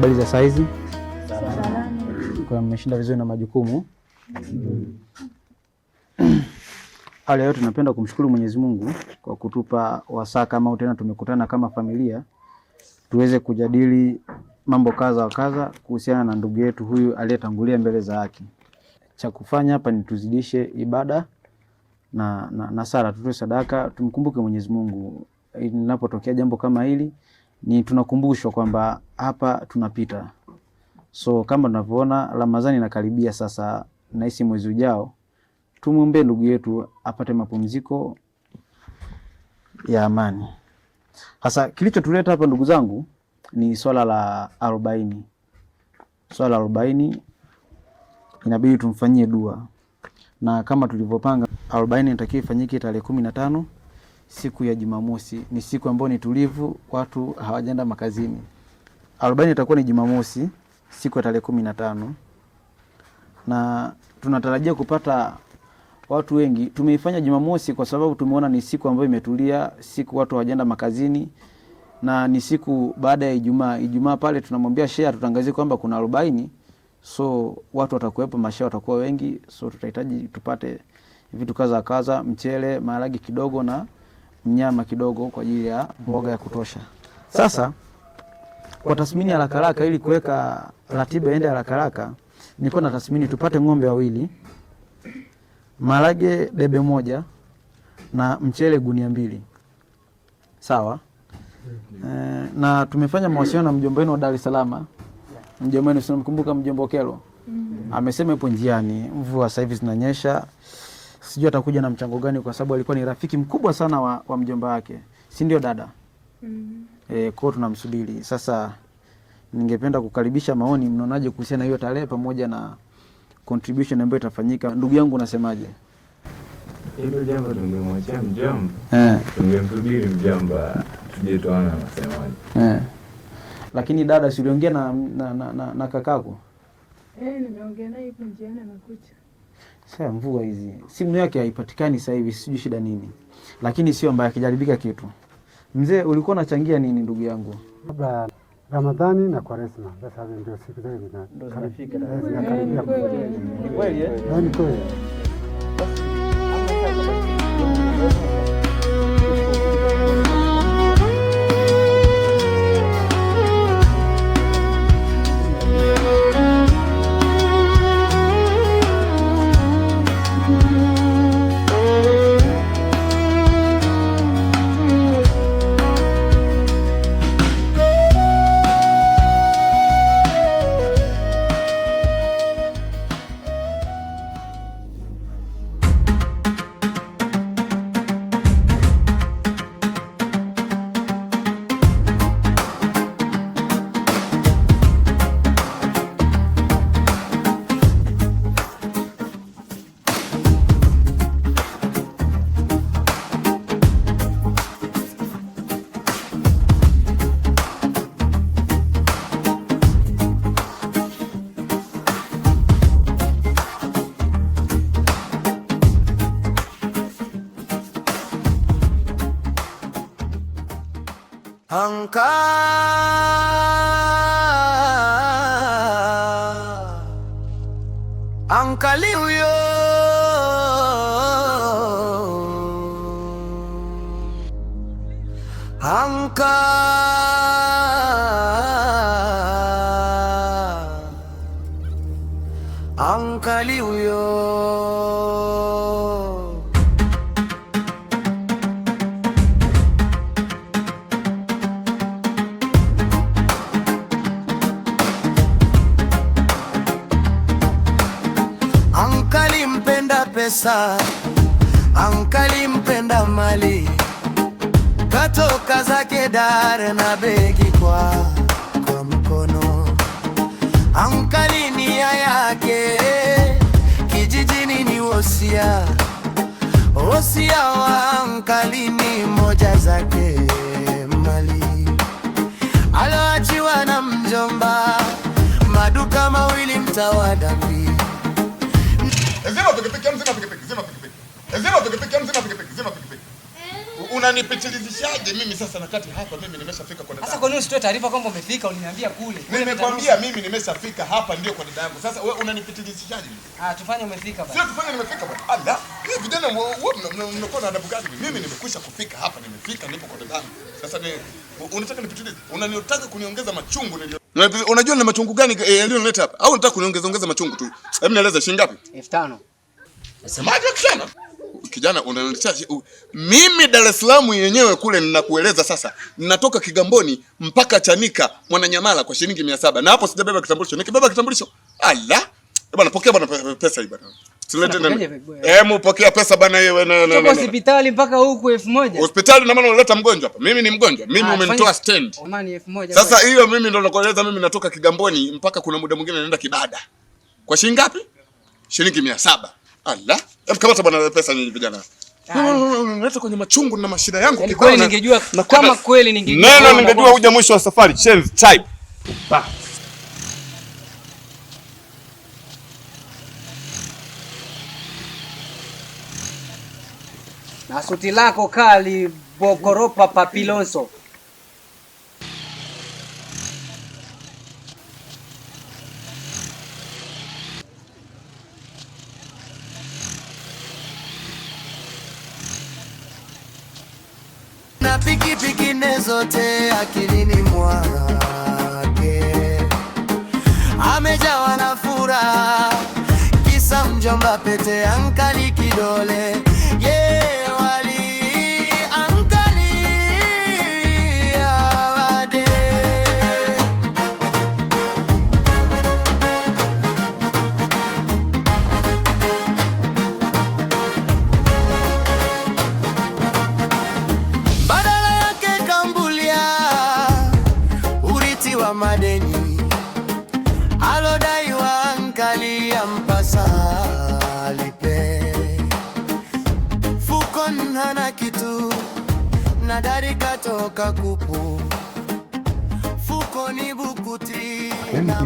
Habari za saizi? Kwa mmeshinda vizuri na majukumu? Hali yote tunapenda kumshukuru Mwenyezi Mungu kwa kutupa wasaa kama tena tumekutana kama familia tuweze kujadili mambo kadha wa kadha kuhusiana na ndugu yetu huyu aliyetangulia mbele za haki. Cha kufanya hapa ni tuzidishe ibada na sala, tutoe sadaka, tumkumbuke Mwenyezi Mungu. Linapotokea jambo kama hili ni tunakumbushwa kwamba hapa tunapita. So kama tunavyoona Ramadhani inakaribia sasa, nahisi mwezi ujao tumuombe ndugu yetu apate mapumziko ya amani. Sasa kilichotuleta hapa ndugu zangu ni swala la 40. Swala la 40 inabidi tumfanyie dua. Na kama tulivyopanga 40 inatakiwa ifanyike tarehe 15 siku ya Jumamosi. Ni siku ambayo ni tulivu, watu hawajaenda makazini. 40 itakuwa ni Jumamosi siku ya tarehe 15. Na tunatarajia kupata watu wengi. Tumeifanya Jumamosi kwa sababu tumeona ni siku ambayo imetulia, siku watu hawajaenda makazini, na ni siku baada ya Ijumaa. Ijumaa pale tunamwambia shehe tutangazie kwamba kuna 40. So watu watakuwepo, mashehe watakuwa wengi, so tutahitaji tupate vitu kaza, mchele, maharage kidogo na mnyama kidogo kwa ajili ya mboga ya kutosha. Sasa kwa tathmini ya haraka ili kuweka ratiba iende haraka, nilikuwa na tathmini tupate ng'ombe 2, maharage debe 1 na mchele gunia 2. Sawa? Na tumefanya mawasiliano na mjomba wenu wa Dar es Salaam. Mjomba wenu tunamkumbuka mjomba Okelo. Amesema yupo njiani, mvua sasa hivi zinanyesha. Sijui atakuja na mchango gani kwa sababu alikuwa ni rafiki mkubwa sana wa mjomba wake. Si ndio dada? Kwa tunamsubiri. Sasa ningependa kukaribisha maoni, mnaonaje kuhusiana na hiyo tarehe pamoja na contribution ambayo itafanyika? Ndugu yangu unasemaje? Hilo jambo tungemwachia mjomba. Tungemsubiri mjomba tuje tuone anasemaje. Lakini dada, si uliongea na kakako? Nimeongea naye hapo njiani anakuja. Sasa mvua hizi, simu yake haipatikani sasa hivi, sijui shida nini. Lakini sio mbaya kijaribika kitu. Mzee, ulikuwa unachangia nini ndugu yangu? Labda Ramadhani na Kwaresma. Sasa ndio siku zetu ndio zinafika. Ni kweli Ni kweli. Ankali huyo ankali huyo Ankali mpenda pesa, ankali mpenda mali, katoka zake Dar na begi kwa mkono. Ankali nia yake kijijini ni wosia, wosia wa ankali ni moja zake mali, aloachiwa na mjomba, maduka mawili mtawa Dambi. Zima pikipiki. unanipitilizishaje mimi sasa nakati hapa mimi nimeshafika kwa dada. Sasa kwa nini usitoe taarifa kwamba umefika uliniambia kule? Nimekwambia mimi nimeshafika hapa ndio kwa dada yangu. Sasa wewe unanipitilizishaje? Tufanye umefika bwana. Sio tufanye nimefika bwana. Allah. Wewe vijana mnakuwa na adabu gani? Mimi nimekwisha kufika hapa nimefika nipo kwa dada yangu. Sasa unataka nipitilize? Unanitaka kuniongeza machungu nilio. Unajua na machungu gani yaliyonileta hapa? Au unataka kuniongeza machungu tu? Hebu nieleza shilingi ngapi? 5000. Nasemaje kijana? Kijana unaniletea mimi Dar es Salaam yenyewe kule ninakueleza sasa. Ninatoka Kigamboni mpaka Chanika Mwananyamala kwa shilingi 700. Na hapo sijabeba kitambulisho. Nikibeba kitambulisho. Allah. Bwana pokea bwana pesa hii bwana. Silete nani? Mpokea pesa bwana wewe na hospitali mpaka huku 1000. Hospitali na maana unaleta mgonjwa hapa. Mimi ni mgonjwa. Mimi umenitoa stand. Omani 1000. Sasa hiyo mimi ndo nakueleza mimi natoka Kigamboni mpaka kuna muda mwingine naenda Kibada. Kwa shilingi ngapi? Shilingi 700. Allah. Kamata bwana pesa nyinyi vijana. Naleta kwenye machungu na mashida yangu. Ni kweli ningejua kama kweli ningejua. Neno ningejua huja mwisho wa safari. Change type. Ba. Na suti lako kali bokoropa papilonso. Na pikipiki zote akilini mwake, amejawa na furaha, kisa mjomba pete ankali kidole. Wali ankali awade. Badala yake kambulia urithi wa madeni alodaiwa ankali ampasa alipe. Fukon hana kitu na dari katoka kupu. Fukoni bukuti na